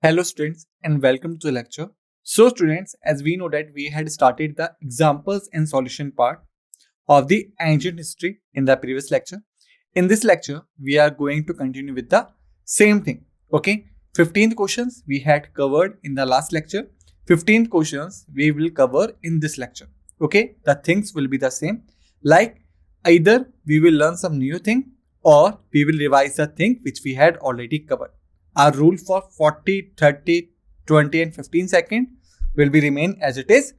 Hello students and welcome to the lecture. So students, as we know that we had started the examples and solution part of the ancient history in the previous lecture. In this lecture, we are going to continue with the same thing. Okay, 15th questions we had covered in the last lecture. 15th questions we will cover in this lecture. Okay, the things will be the same. Like either we will learn some new thing or we will revise the thing which we had already covered. Our rule for 40, 30, 20 and 15 seconds will be remain as it is.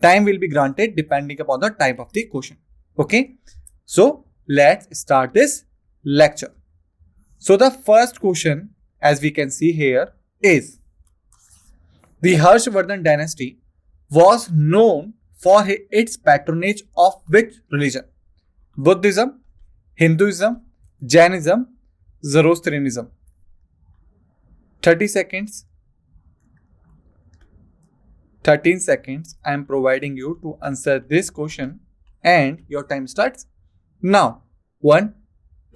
Time will be granted depending upon the type of the question. Okay. So let's start this lecture. So the first question, as we can see here, is the Harshvardhan dynasty was known for its patronage of which religion? Buddhism, Hinduism, Jainism, Zoroastrianism. 30 seconds. 13 seconds I am providing you to answer this question and your time starts now. 1,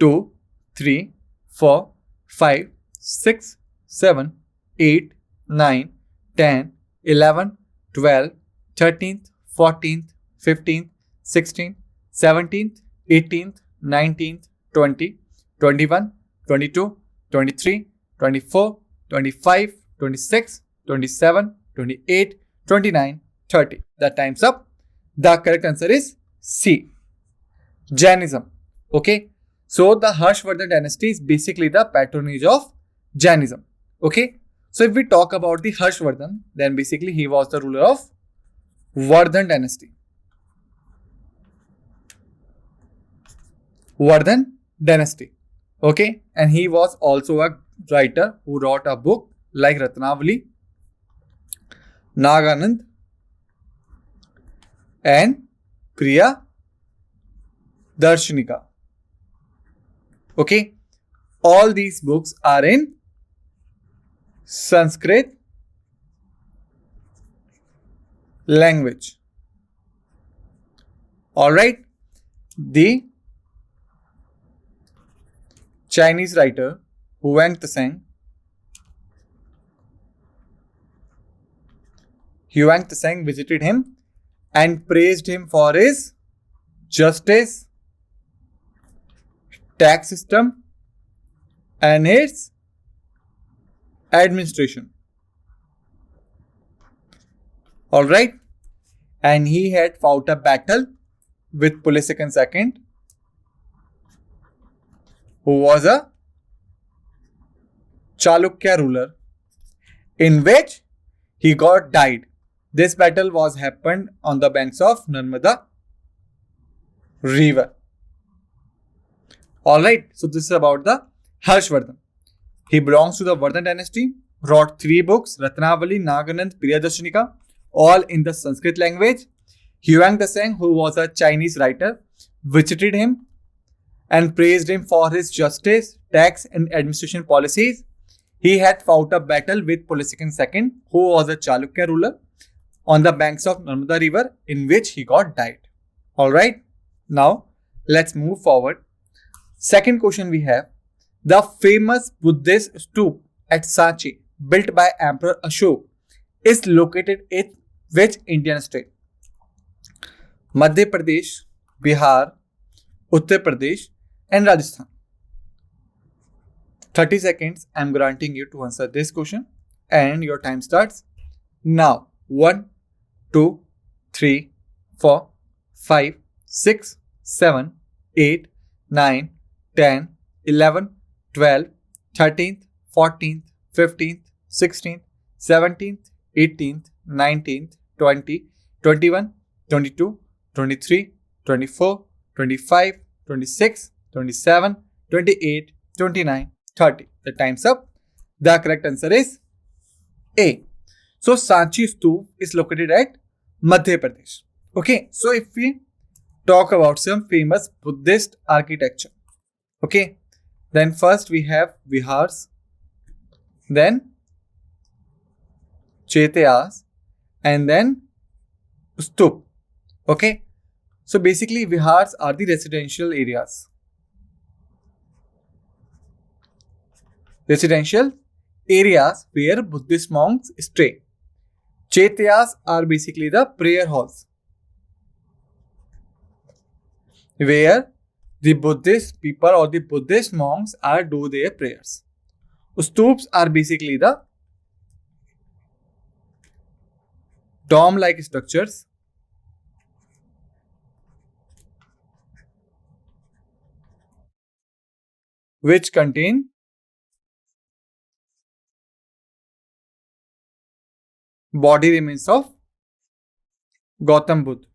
2, 3, 4, 5, 6, 7, 8, 9, 10, 11, 12, 13th, 14th, 15th, 16th, 17th, 18th, 19th, 20, 21, 22, 23, 24, 25, 26, 27, 28, 29, 30. The time's up. The correct answer is C. Jainism. Okay. So the Harshvardhan dynasty is basically the patronage of Jainism. Okay. So if we talk about the Harshvardhan, then basically he was the ruler of Vardhan dynasty. Vardhan dynasty. Okay. And he was also a writer who wrote a book like Ratnavali, Naganand and Priya Darshanika. Okay, all these books are in Sanskrit language. Alright, the Chinese writer Huang Tseng visited him and praised him for his justice, tax system and his administration. Alright, and he had fought a battle with Pulisekhan II, who was a Chalukya ruler, in which he got died. This battle was happened on the banks of Narmada river. Alright, so this is about the Harshvardhan. He belongs to the Vardhan dynasty, wrote 3 books, Ratnavali, Naganand, Priyadarshnika, all in the Sanskrit language. Huang Tseng, who was a Chinese writer, visited him and praised him for his justice, tax and administration policies. He had fought a battle with Pulisekhan II, who was a Chalukya ruler, on the banks of Narmada river, in which he got died. Alright, now let's move forward. Second question we have, the famous Buddhist stupa at Sanchi, built by Emperor Ashok, is located in which Indian state? Madhya Pradesh, Bihar, Uttar Pradesh and Rajasthan. 30 seconds I am granting you to answer this question and your time starts now. 1, 2, 3, 4, 5, 6, 7, 8, 9, 10, 11, 12, 13th, 14th, 15th, 16th, 17th, 18th, 19th, 20, 21, 22, 23, 24, 25, 26, 27, 28, 29, 30. The time's up. The correct answer is A. So Sanchi Stupa is located at Madhya Pradesh. Okay, so if we talk about some famous Buddhist architecture, okay, then first we have vihars, then chaitayas, and then stupa. Okay, so basically vihars are the residential areas. areas where Buddhist monks stay. Chaityas are basically the prayer halls where the Buddhist people or the Buddhist monks are do their prayers. Stupas are basically the dome-like structures which contain body remains of Gautam Buddha.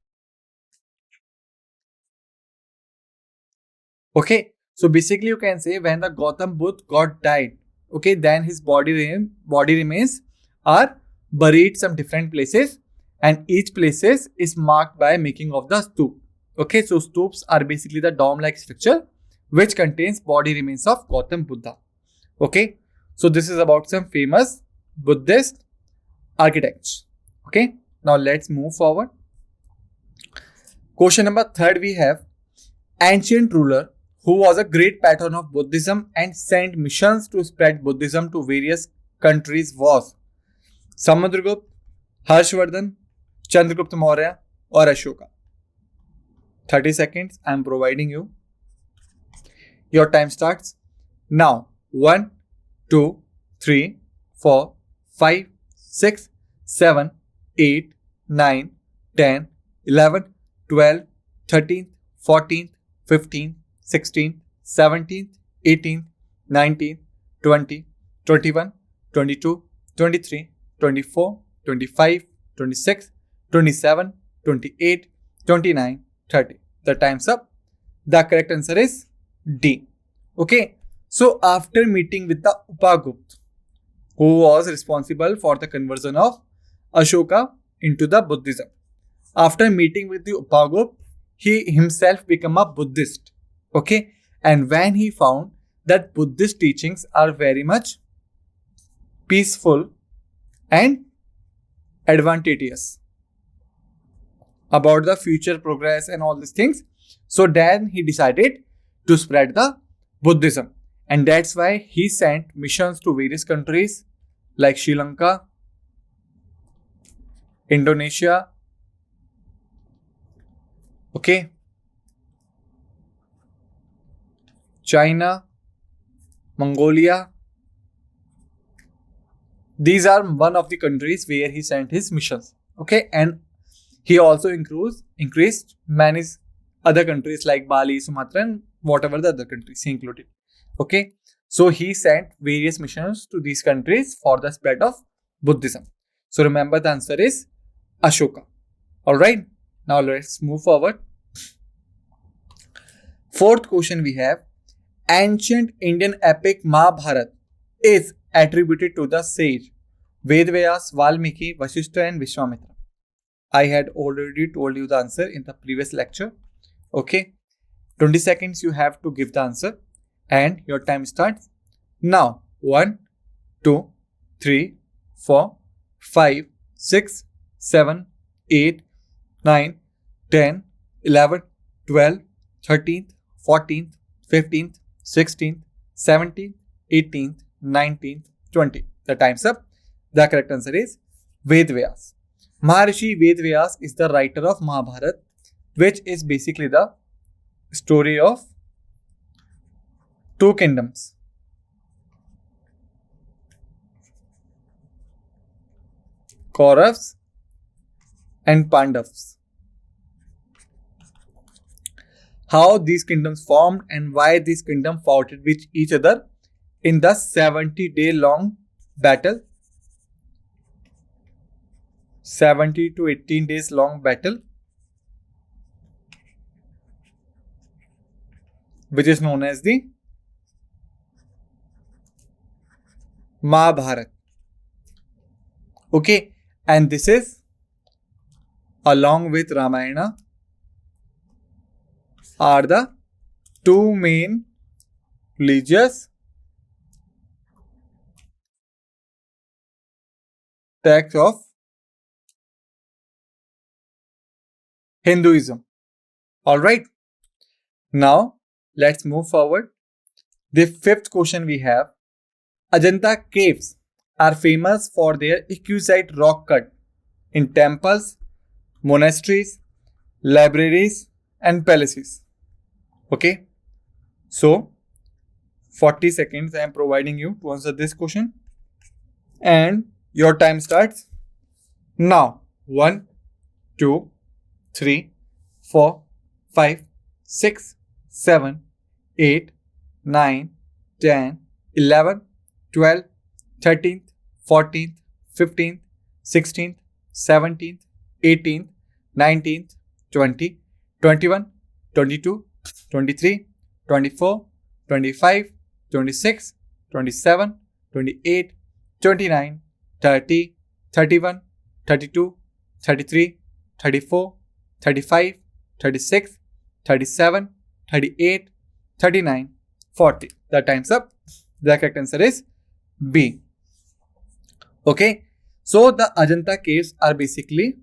Okay, so basically you can say when the Gautam Buddha got died, okay, then his body remains are buried some different places, and each places is marked by making of the stup. Okay, so stups are basically the dome-like structure which contains body remains of Gautam Buddha. Okay, so this is about some famous Buddhist architects. Okay, now let's move forward. Question number 3 we have ancient ruler who was a great patron of Buddhism and sent missions to spread Buddhism to various countries was Samudragupta, Harshvardhan, Chandragupta Maurya or Ashoka. 30 seconds I am providing you. Your time starts now. 1, 2, 3, 4, 5, 6, 7, 8, 9, 10, 11, 12, 13, 14, 15, 16, 17, 18, 19, 20, 21, 22, 23, 24, 25, 26, 27, 28, 29, 30. The time's up. The correct answer is D. Okay. So after meeting with the Upagupta, who was responsible for the conversion of Ashoka into the Buddhism, after meeting with the Upagupta, he himself became a Buddhist. Okay. And when he found that Buddhist teachings are very much peaceful and advantageous about the future progress and all these things, so then he decided to spread the Buddhism. And that's why he sent missions to various countries like Sri Lanka, Indonesia, okay, China, Mongolia. These are one of the countries where he sent his missions. Okay, and he also increased many other countries like Bali, Sumatra, and whatever the other countries he included. Okay, so he sent various missions to these countries for the spread of Buddhism. So remember the answer is Ashoka. Alright, now let's move forward. Fourth question we have ancient Indian epic Mahabharata is attributed to the sage Vedvyas, Valmiki, Vasishtha and Vishwamitra. I had already told you the answer in the previous lecture. Okay, 20 seconds you have to give the answer and your time starts now. 1, 2, 3, 4, 5, 6, 7, 8, 9, 10, 11, 12, 13th, 14th, 15th, 16th, 17th, 18th, 19th, 20th. The time's up. The correct answer is Vedvyas. Maharishi Vedvyas is the writer of Mahabharata, which is basically the story of two kingdoms. Kauravas and Pandavas. How these kingdoms formed and why these kingdoms fought with each other in the 70-day long battle. 70 to 18 days long battle, which is known as the Mahabharata. Okay, and this is along with Ramayana are the two main religious texts of Hinduism. Alright, now let's move forward. The fifth question we have Ajanta caves are famous for their exquisite rock cut in temples, monasteries, libraries, and palaces. Okay, so 40 seconds I am providing you to answer this question, and your time starts now. 1, 2, 3, 4, 5, 6, 7, 8, 9, 10, 11, 12, 13th, 14th, 15th, 16th, 17th, 18th, 19th, 20, 21, 22, 23, 24, 25, 26, 27, 28, 29, 30, 31, 32, 33, 34, 35, 36, 37, 38, 39, 40. The time's up. The correct answer is B. Okay. So the Ajanta caves are basically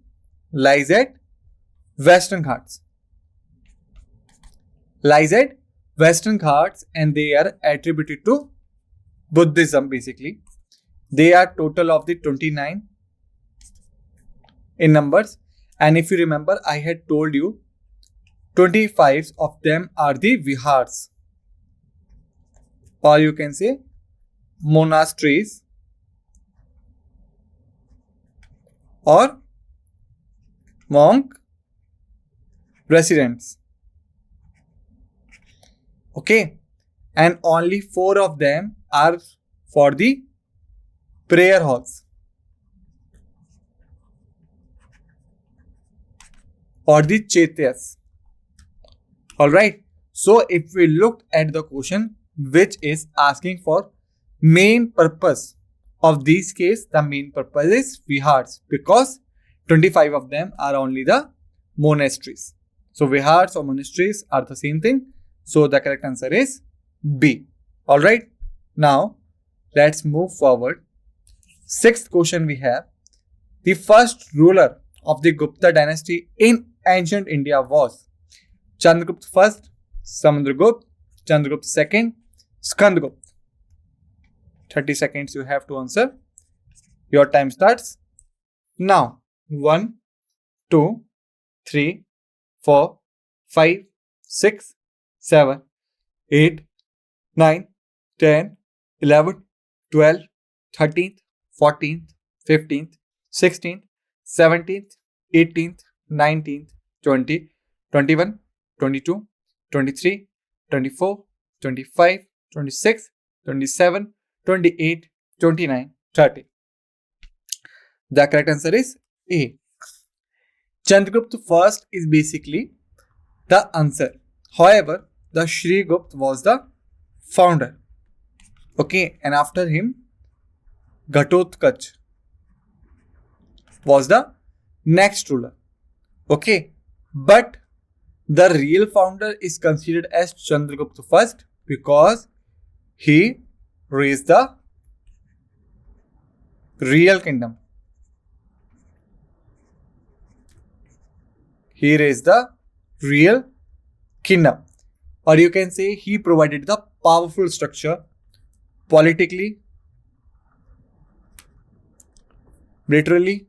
lies at Western Ghats. Lies at Western Ghats, and they are attributed to Buddhism basically. They are total of the 29 in numbers, and if you remember, I had told you 25 of them are the vihars, or you can say monasteries or monk residents. Okay, and only 4 of them are for the prayer halls or the chaityas. Alright, so if we looked at the question which is asking for main purpose of these caves, the main purpose is vihars, because 25 of them are only the monasteries. So vihars or monasteries are the same thing. So the correct answer is B. Alright, now let's move forward. Sixth question we have. The first ruler of the Gupta dynasty in ancient India was Chandragupta first, Samudragupta, Chandragupta second, Skandagupta. 30 seconds you have to answer. Your time starts now. 1, 2, 3, 4, 5, 6, 7, 8, 9, 10, 11, 12, 13th, 14th, 15th, 16th, 17th, 18th, 19th, 20, 21, 22, 23, 24, 25, 26, 27, 28, 29, 30. The correct answer is A. Chandragupta first is basically the answer. However, the Shrigupta was the founder. Okay, and after him, Ghatotkacha was the next ruler. Okay, but the real founder is considered as Chandragupta first because he raised the real kingdom. He raised the real kingdom, or you can say he provided the powerful structure politically, militarily,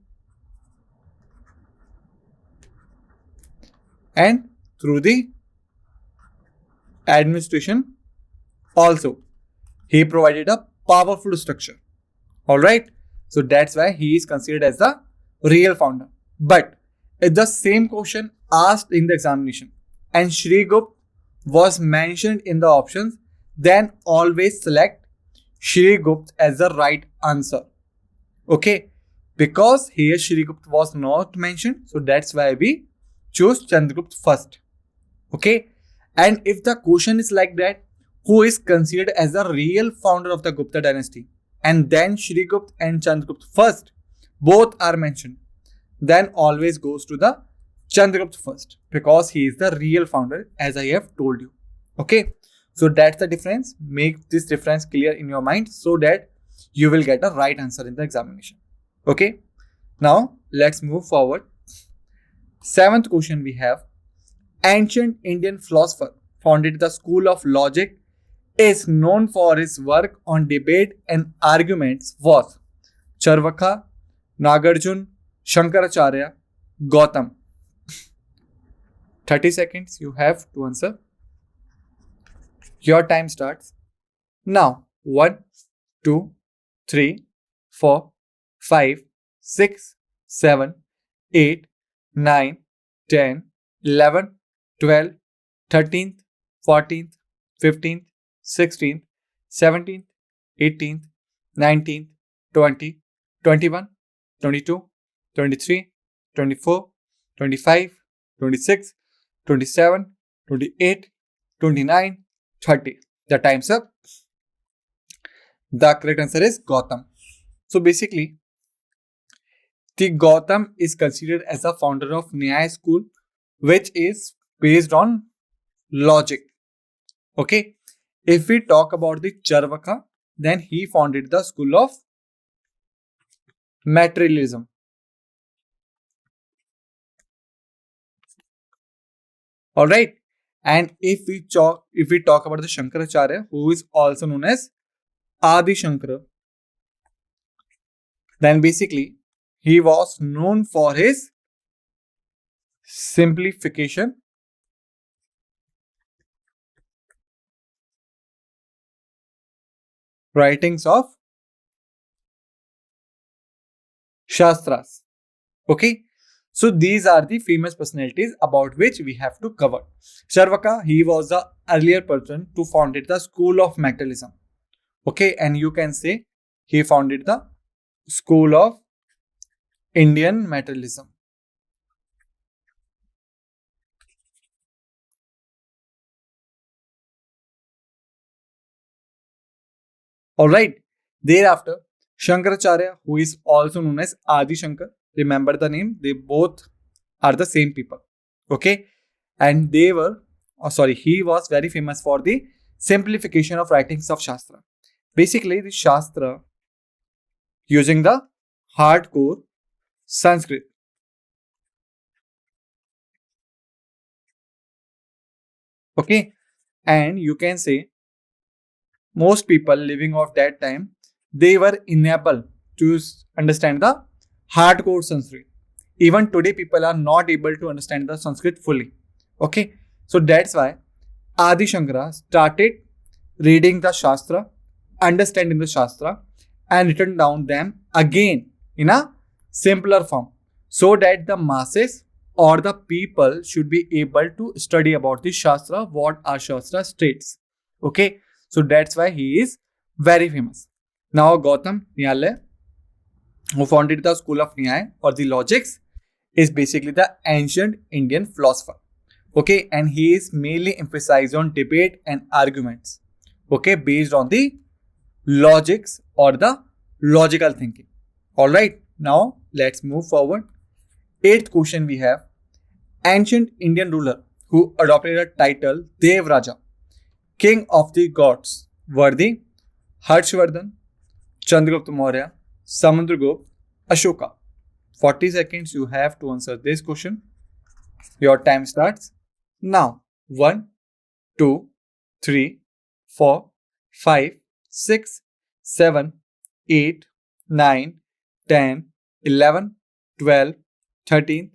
and through the administration also. He provided a powerful structure. Alright, so that's why he is considered as the real founder. But if the same question asked in the examination and Shrigupta was mentioned in the options, then always select Shrigupta as the right answer. Okay, because here Shrigupta was not mentioned, so that's why we choose Chandragupta first. Okay, and if the question is like that, who is considered as the real founder of the Gupta dynasty, and then Shrigupta and Chandragupta first, both are mentioned, then always goes to the Chandragupta first because he is the real founder, as I have told you. Okay, so that's the difference. Make this difference clear in your mind so that you will get a right answer in the examination. Okay, now let's move forward. Seventh question we have. Ancient Indian philosopher founded the school of logic, is known for his work on debate and arguments was Charvaka, Nagarjun, Shankaracharya, Gautam. 30 seconds you have to answer. Your time starts now. 1, 2, 3, 4, 5, 6, 7, 8, 9, 10, 11, 12, 13th, 14th, 15th, 16th, 17th, 18th, 19th, 20, 21, 22, 23, 24, 25, 26, 27, 28, 29, 30. The time's up. The correct answer is Gautam. So basically, the Gautam is considered as the founder of Nyaya school, which is based on logic. Okay. If we talk about the Charvaka, then he founded the school of materialism. All right. And if we talk about the Shankaracharya, who is also known as Adi Shankara, then basically he was known for his simplification writings of Shastras. Okay. So these are the famous personalities about which we have to cover. Charvaka, he was the earlier person to founded the school of materialism. Okay, and you can say he founded the school of Indian materialism. All right. Thereafter, Shankaracharya, who is also known as Adi Shankar, remember the name, they both are the same people. Okay, and he was very famous for the simplification of writings of Shastra. Basically, the Shastra using the hardcore Sanskrit. Okay, and you can say most people living of that time, they were unable to understand the hardcore Sanskrit. Even today, people are not able to understand the Sanskrit fully. Okay, so that's why Adi Shankara started reading the Shastra, understanding the Shastra, and written down them again in a simpler form, so that the masses or the people should be able to study about the Shastra, what our Shastra states. Okay, so that's why he is very famous. Now Gautam Nyalaya, who founded the school of Nyaya or the logics, is basically the ancient Indian philosopher. Okay, and he is mainly emphasized on debate and arguments. Okay, based on the logics or the logical thinking. All right, now let's move forward. Eighth question we have: ancient Indian ruler who adopted a title Dev Raja, king of the gods, were the Harshvardhan, Chandragupta Maurya, Samudragupta, Ashoka. 40 seconds you have to answer this question. Your time starts now. 1, 2, 3, 4, 5, 6, 7, 8, 9, 10, 11, 12, 13th,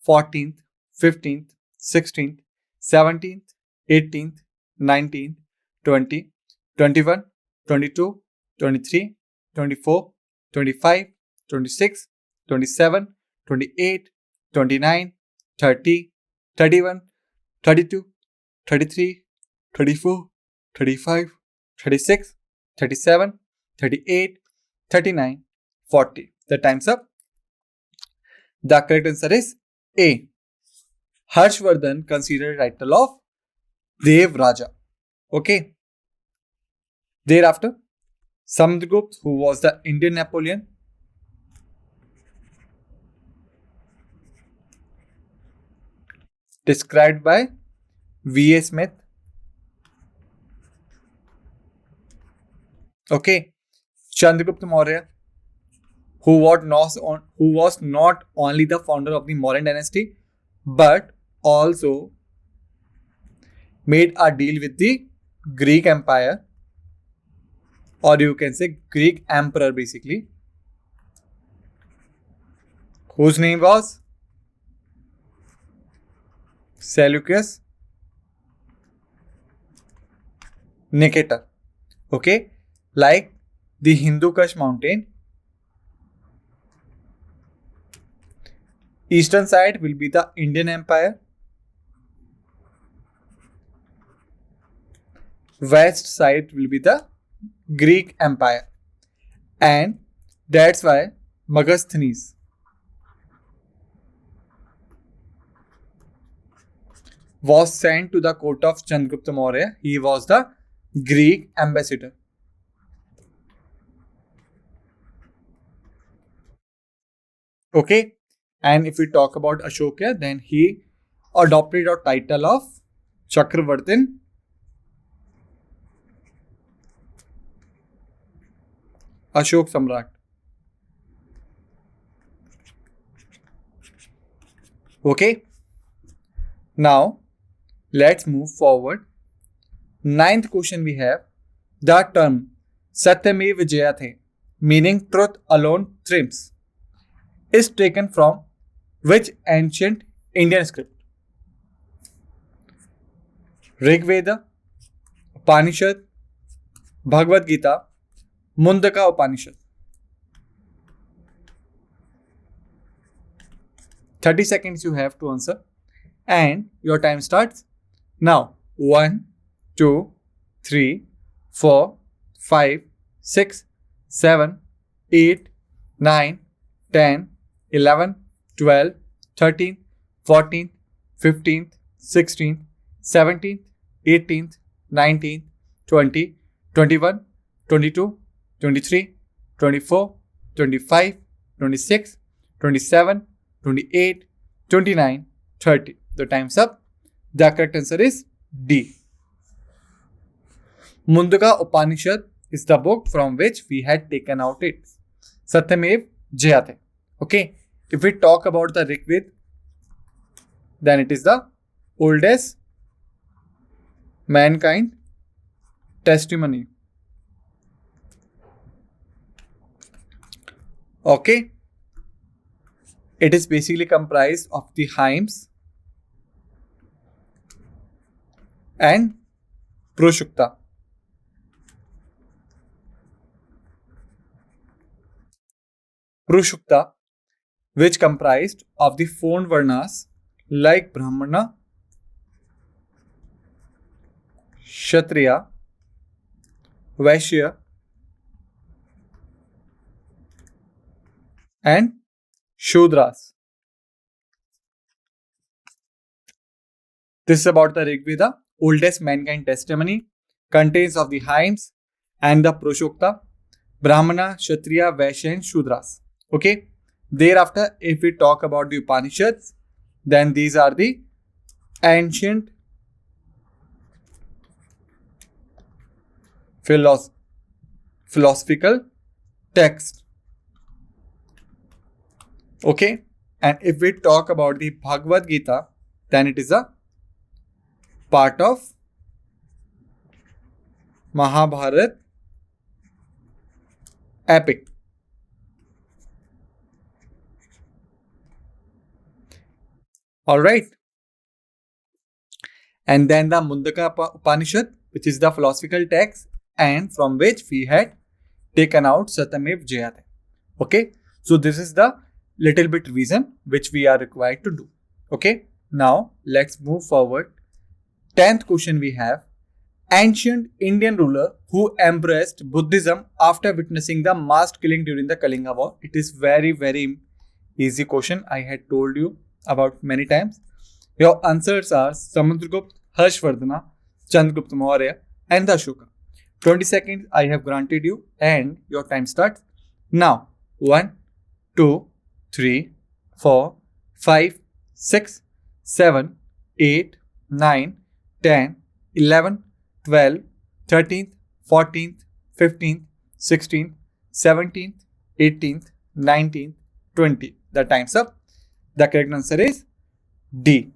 14th, 15th, 16th, 17th, 18th, 19th, 20, 21, 22, 23, 24, 25, 26, 27, 28, 29, 30, 31, 32, 33, 34, 35, 36, 37, 38, 39, 40. The time's up. The correct answer is A. Harshvardhan considered title of Dev Raja. Okay. Thereafter, Samudragupta, who was the Indian Napoleon, described by V.A. Smith. Okay. Chandragupta Maurya, who was not only the founder of the Mauryan dynasty, but also made a deal with the Greek Empire, or you can say Greek Emperor basically. whose name was Seleucus Nicator. Okay, like the Hindu Kush mountain, eastern side will be the Indian Empire, west side will be the Greek Empire, and that's why Megasthenes was sent to the court of Chandragupta Maurya. He was the Greek ambassador. Okay, and if we talk about Ashoka, then he adopted a title of Chakravartin Ashok Samrat. Okay, now let's move forward. Ninth question we have the term Satyamev Jayate, meaning truth alone triumphs, is taken from which ancient Indian script? Rig Veda, Upanishad, Bhagavad Gita, Mundaka Upanishad. 30 seconds you have to answer and your time starts now. 1, 2, 3, 4, 5, 6, 7, 8, 9, 10, 11, 12, 13, 14, 15, 16, 17, 18, 19, 20, 21, 22, 23, 24, 25, 26, 27, 28, 29, 30. The time's up. The correct answer is D. Mundaka Upanishad is the book from which we had taken out it. Satyamev Jayate. Okay. If we talk about the Rig Veda, then it is the oldest mankind testimony. Okay. It is basically comprised of the hymns and Proshukta. Proshukta, which comprised of the four varnas like Brahmana, Kshatriya, Vaishya, and Shudras. This is about the Rig Veda, oldest mankind testimony, contains of the hymns and the Proshukta, Brahmana, Kshatriya, Vaishya and Shudras. Okay. Thereafter, if we talk about the Upanishads, then these are the ancient philosophical texts. Okay. And if we talk about the Bhagavad Gita, then it is a part of Mahabharat epic. Alright. And then the Mundaka Upanishad, which is the philosophical text and from which we had taken out Satyamev Jayate. Okay. So this is the little bit reason which we are required to do. Okay. Now let's move forward. 10th question we have. Ancient Indian ruler who embraced Buddhism after witnessing the mass killing during the Kalinga War. It is very easy question. I had told you about many times. Your answers are Samudragupta, Harshvardhana, Chandragupta Maurya and the Ashoka. 20 seconds I have granted you and your time starts now. 1, 2, 3, 4, 5, 6, 7, 8, 9, 10, 11, 12, 13th, 14th, 15th, 16th, 17th, 18th, 19th, 20. The time's up. The correct answer is D.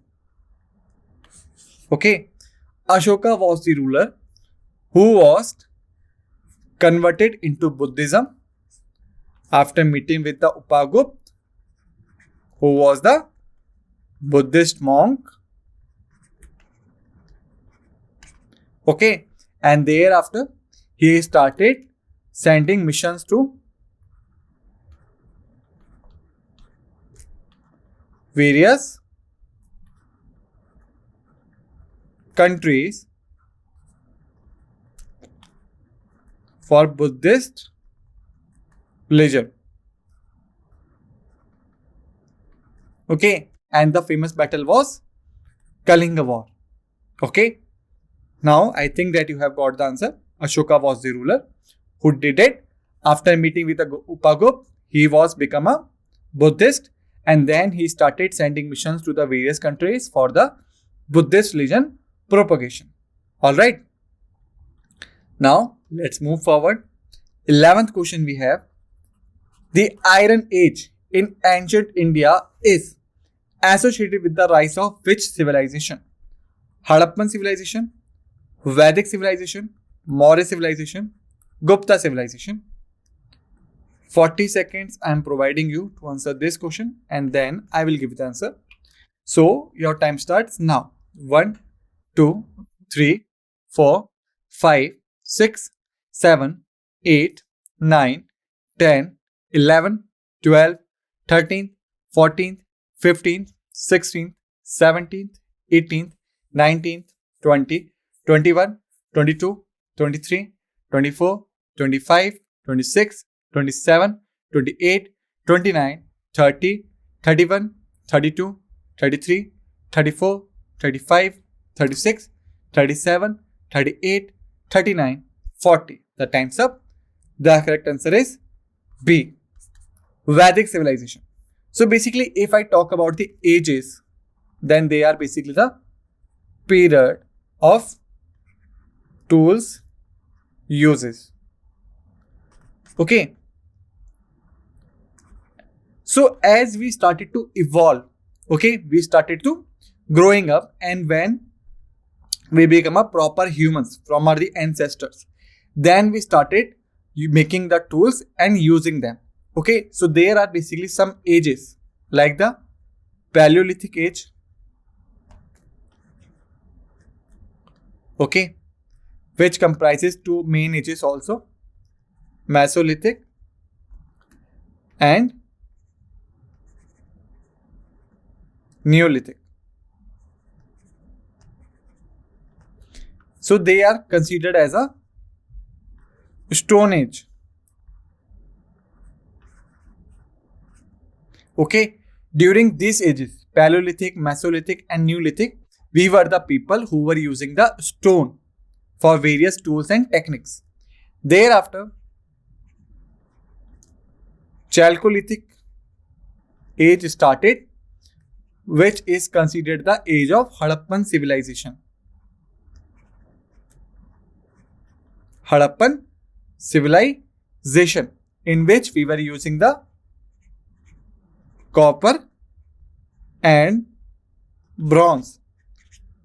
Okay. Ashoka was the ruler who was converted into Buddhism after meeting with the Upagupta who was the Buddhist monk. Okay, and thereafter he started sending missions to various countries for Buddhist religion. Okay, and the famous battle was Kalinga War. Okay, now I think that you have got the answer. Ashoka was the ruler who did it. After meeting with the Upagupta, he was become a Buddhist, and then he started sending missions to the various countries for the Buddhist religion propagation. All right. Now let's move forward. 11th question we have. The Iron Age in ancient India is associated with the rise of which civilization? Harappan civilization, Vedic civilization, Maurya civilization, Gupta civilization. 40 seconds I am providing you to answer this question, and then I will give the answer. So your time starts now. 1, 2, 3, 4, 5, 6, 7, 8, 9, 10, 11, 12, 13, 14, 15, 16, 17, 18, 19, 20, 21, 22, 23, 24, 25, 26, 27, 28, 29, 30, 31, 32, 33, 34, 35, 36, 37, 38, 39, 40. The time's up. The correct answer is B. Vedic civilization. So basically, if I talk about the ages, then they are basically the period of tools uses. Okay. So as we started to evolve, okay, we started to growing up, and when we become a proper humans from our the ancestors, then we started making the tools and using them. Okay, so there are basically some ages like the Paleolithic age. Okay, which comprises two main ages also, Mesolithic and Neolithic. So they are considered as a Stone Age. Okay, during these ages, Paleolithic, Mesolithic and Neolithic, we were the people who were using the stone for various tools and techniques. Thereafter, Chalcolithic age started, which is considered the age of Harappan civilization. Harappan civilization, in which we were using the copper and bronze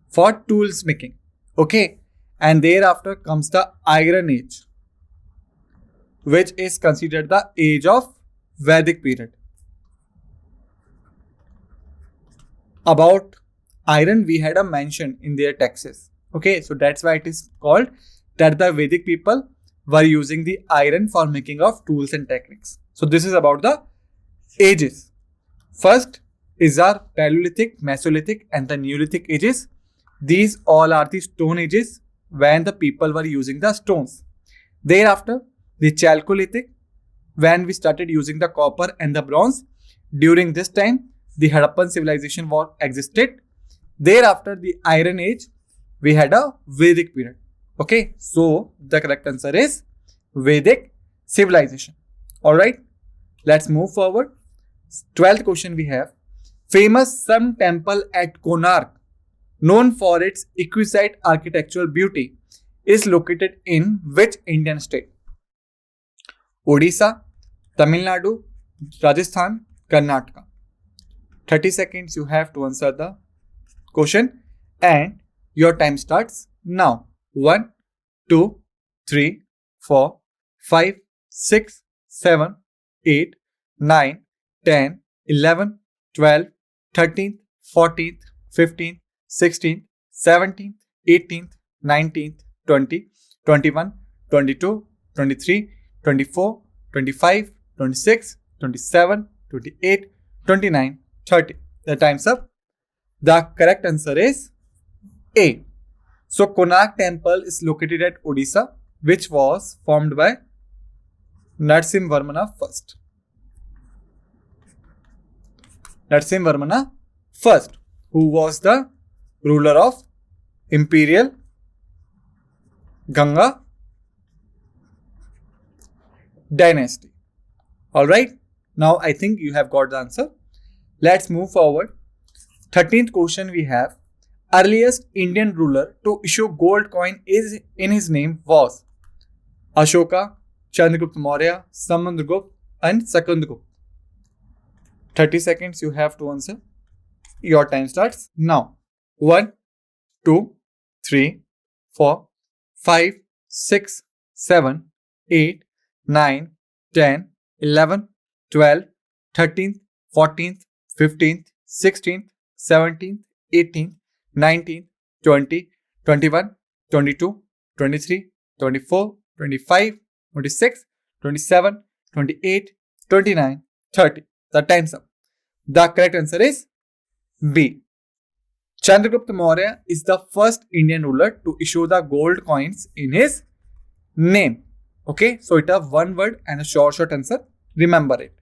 for tools making. Okay, and thereafter comes the Iron Age, which is considered the age of Vedic period. About iron, we had a mention in their texts. Okay, so that's why it is called that the Vedic people were using the iron for making of tools and techniques. So this is about the ages. First is our Paleolithic, Mesolithic and the Neolithic ages. These all are the stone ages when the people were using the stones. Thereafter, the Chalcolithic, when we started using the copper and the bronze. During this time, the Harappan civilization was existed. Thereafter, the Iron Age, we had a Vedic period. Okay, so the correct answer is Vedic civilization. Alright, let's move forward. 12th question we have. Famous Sun Temple at Konark, known for its exquisite architectural beauty, is located in which Indian state? Odisha, Tamil Nadu, Rajasthan, Karnataka. 30 seconds you have to answer the question, and your time starts now. 1, 2, 3, 4, 5, 6, 7, 8, 9, 10, 11, 12th, 13th, 14th, 15th, 16th, 17th, 18th, 19th, 20, 21, 22, 23, 24, 25, 26, 27, 28, 29, 30. The time's up. The correct answer is A. So Konark temple is located at Odisha, which was formed by Narasimhavarmana first. Narasimhavarmana first, who was the ruler of Imperial Ganga dynasty. Alright, now I think you have got the answer. Let's move forward. 13th question we have. Earliest Indian ruler to issue gold coin is in his name was Ashoka, Chandragupta Maurya, Samudragupta and Sakandragupta. 30 seconds you have to answer. Your time starts now. 1, 2, 3, 4, 5, 6, 7, 8, 9, 10, 11, 12, 13th, 14th, 15th, 16th, 17th, 18th, 19th, 20, 21, 22, 23, 24, 25, 26, 27, 28, 29, 30. The time's up. The correct answer is B. Chandragupta Maurya is the first Indian ruler to issue the gold coins in his name. Okay, so it has one word and a short answer. Remember it.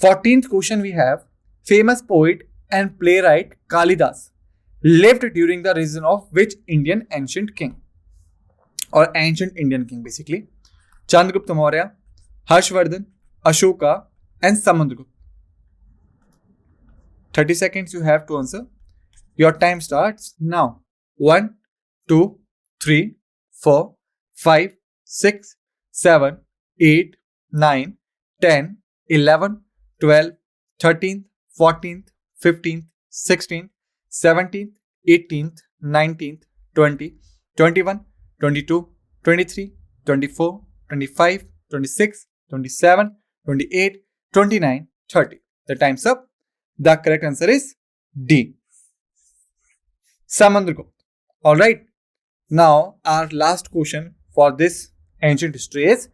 14th question we have. Famous poet and playwright Kalidas lived during the reign of which Indian ancient king? Or ancient Indian king basically. Chandragupta Maurya, Harshvardhan, Ashoka and Samudragupta. 30 seconds you have to answer. Your time starts now. 1, 2, 3, 4, 5, 6, 7, 8, 9, 10, 11, 12, 13th, 14th, 15th, 16th, 17th, 18th, 19th, 20, 21, 22, 23, 24, 25, 26, 27, 28, 29, 30. The time's up. The correct answer is D. Samudragupta. Alright. Now our last question for this ancient history is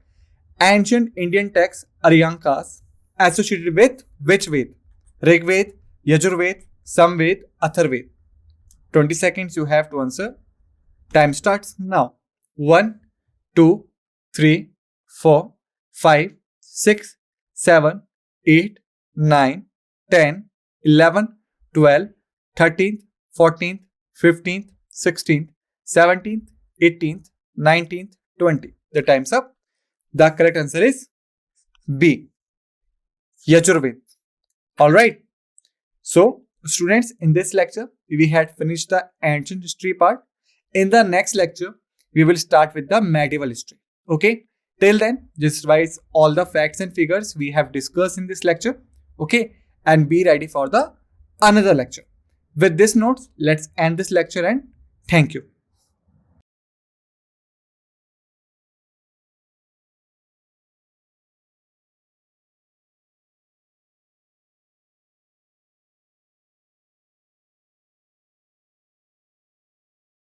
ancient Indian text Aryankas associated with which Ved? Rig Ved, Yajurved, Samved, Atharved. 20 seconds you have to answer. Time starts now. 1, 2, 3, 4, 5, 6, 7, 8, 9, 10, 11, 12, 13th, 14th, 15th, 16th, 17th, 18th, 19th, 20. The time's up. The correct answer is B. Yajurved. Alright. So, students, in this lecture, we had finished the ancient history part. In the next lecture, we will start with the medieval history. Okay. Till then, just revise all the facts and figures we have discussed in this lecture. Okay. And be ready for the another lecture. With this notes, let's end this lecture and thank you.